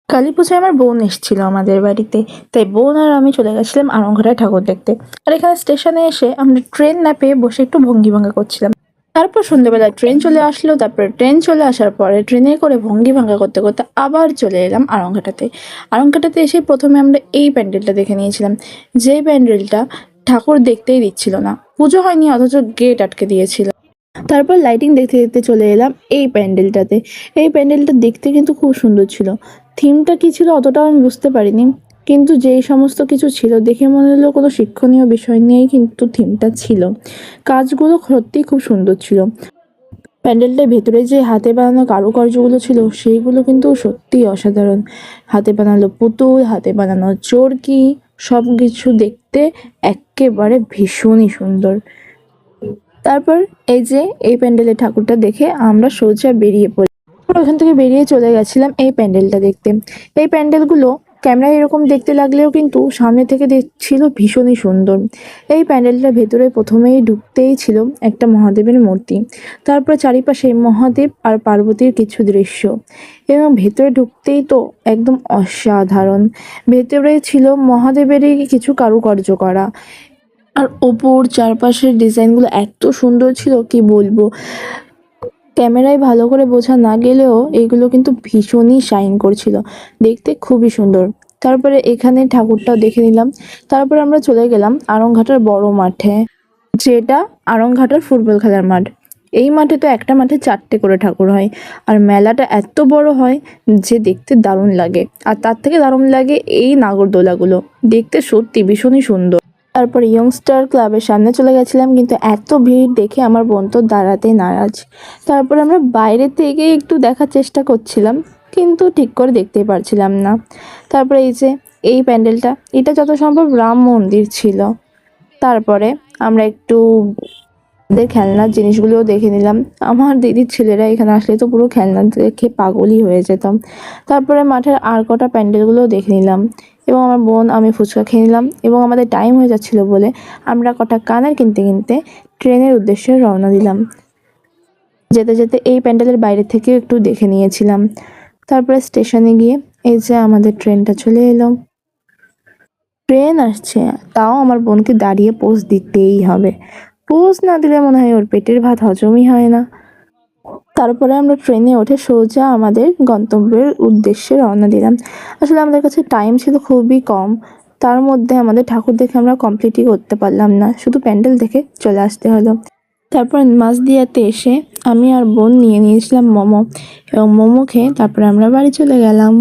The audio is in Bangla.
কালী পুজোয় আমার বোন এসেছিল আমাদের বাড়িতে, তাই বোন আর আমি চলে গেছিলাম আড়ংঘাটায় ঠাকুর দেখতে। আর এখানে স্টেশনে এসে আমরা ট্রেন না পেয়ে বসে একটু ভঙ্গি ভাঙা করছিলাম। তারপর সন্ধ্যেবেলায় ট্রেন চলে আসলো, তারপরে ট্রেন চলে আসার পরে ট্রেনে করে ভঙ্গি ভাঙা করতে করতে আবার চলে এলাম আড়ংঘাটাতে। আড়ংঘাটাতে এসে প্রথমে আমরা এই প্যান্ডেলটা দেখে নিয়েছিলাম, যে প্যান্ডেলটা ঠাকুর দেখতেই দিচ্ছিল না, পুজো হয়নি অথচ গেট আটকে দিয়েছিল। তারপর লাইটিং দেখতে দেখতে চলে এলাম এই প্যান্ডেলটাতে। এই প্যান্ডেলটা দেখতে কিন্তু খুব সুন্দর ছিল। থিমটা কি ছিল অতটাও আমি বুঝতে পারিনি, কিন্তু যেই সমস্ত কিছু ছিল দেখে মনে হলো কোনো শিক্ষণীয় বিষয় নিয়েই কিন্তু থিমটা ছিল। কাজগুলো সত্যিই খুব সুন্দর ছিল। প্যান্ডেলটার ভেতরে যে হাতে বানানো কারুকার্যগুলো ছিল সেইগুলো কিন্তু সত্যিই অসাধারণ। হাতে বানানো পুতুল, হাতে বানানো চরকি, সব কিছু দেখতে এক্কেবারে ভীষণই সুন্দর। তারপর এই যে এই প্যান্ডেলের ঠাকুরটা দেখে আমরা সোজা বেরিয়ে পড়ি। ওখান থেকে বেরিয়ে চলে গেছিলাম এই প্যান্ডেলটা দেখতে। এই প্যান্ডেলগুলো ক্যামেরায় এরকম দেখতে লাগলেও কিন্তু সামনে থেকে দেখছিল ভীষণই সুন্দর। এই প্যান্ডেলটার ভেতরে প্রথমেই ঢুকতেই ছিল একটা মহাদেবের মূর্তি, তারপরে চারিপাশে মহাদেব আর পার্বতীর কিছু দৃশ্য, এবং ভেতরে ঢুকতেই তো একদম অসাধারণ। ভেতরে ছিল মহাদেবেরই কিছু কারুকার্য করা, আর ওপর চারপাশের ডিজাইনগুলো এত সুন্দর ছিল কি বলবো। ক্যামেরায় ভালো করে বোঝা না গেলেও এইগুলো কিন্তু ভীষণই শাইন করছিল, দেখতে খুবই সুন্দর। তারপরে এখানে ঠাকুরটাও দেখে নিলাম। তারপরে আমরা চলে গেলাম আড়ংঘাটার বড় মাঠে, যেটা আড়ংঘাটার ফুটবল খেলার মাঠ। এই মাঠে তো একটা মাঠে 4টে করে ঠাকুর হয়, আর মেলাটা এত বড় হয় যে দেখতে দারুণ লাগে। আর তার থেকে দারুণ লাগে এই নাগরদোলাগুলো, দেখতে সত্যি ভীষণই সুন্দর। তারপর ইয়ংস্টার ক্লাবের সামনে চলে গেছিলাম, কিন্তু এত ভিড় দেখে আমার বোন তো দাঁড়াতে নারাজ। তারপর আমরা বাইরে থেকে একটু দেখার চেষ্টা করছিলাম, কিন্তু ঠিক করে দেখতেই পারছিলাম না। তারপরে এই যে এই প্যান্ডেলটা, এটা যত সম্ভব রাম মন্দির ছিল। তারপরে আমরা একটু ওদের খেলনার জিনিসগুলোও দেখে নিলাম। আমার দিদির ছেলেরা এখানে আসলে তো পুরো খেলনা দেখে পাগলই হয়ে যেতাম। তারপরে মাঠের আর কটা প্যান্ডেলগুলোও দেখে নিলাম, এবং আমার বোন আমি ফুচকা খেয়ে নিলাম, এবং আমাদের টাইম হয়ে যাচ্ছিলো বলে আমরা কটা কানের কিনতে কিনতে ট্রেনের উদ্দেশ্যে রওনা দিলাম। যেতে যেতে এই প্যান্ডেলের বাইরে থেকেও একটু দেখে নিয়েছিলাম। তারপরে স্টেশনে গিয়ে এই যে আমাদের ট্রেনটা চলে এলো। ট্রেন আসছে, তাও আমার বোনকে দাঁড়িয়ে পোজ দিতেই হবে। পোজ না দিলে মনে হয় ওর পেটের ভাত হজমই হয় না। তারপরে আমরা ট্রেনে উঠে সোজা আমাদের গন্তব্যের উদ্দেশ্যে রওনা দিলাম। আসলে আমাদের কাছে টাইম ছিল খুবই কম, তার মধ্যে আমাদের ঠাকুর দেখে আমরা কমপ্লিটই করতে পারলাম না, শুধু প্যান্ডেল দেখে চলে আসতে হলো। তারপর মাঝদিয়াতে এসে আমি আর বোন নিয়ে নিয়েছিলাম মোমো, এবং মোমো খেয়ে তারপরে আমরা বাড়ি চলে গেলাম।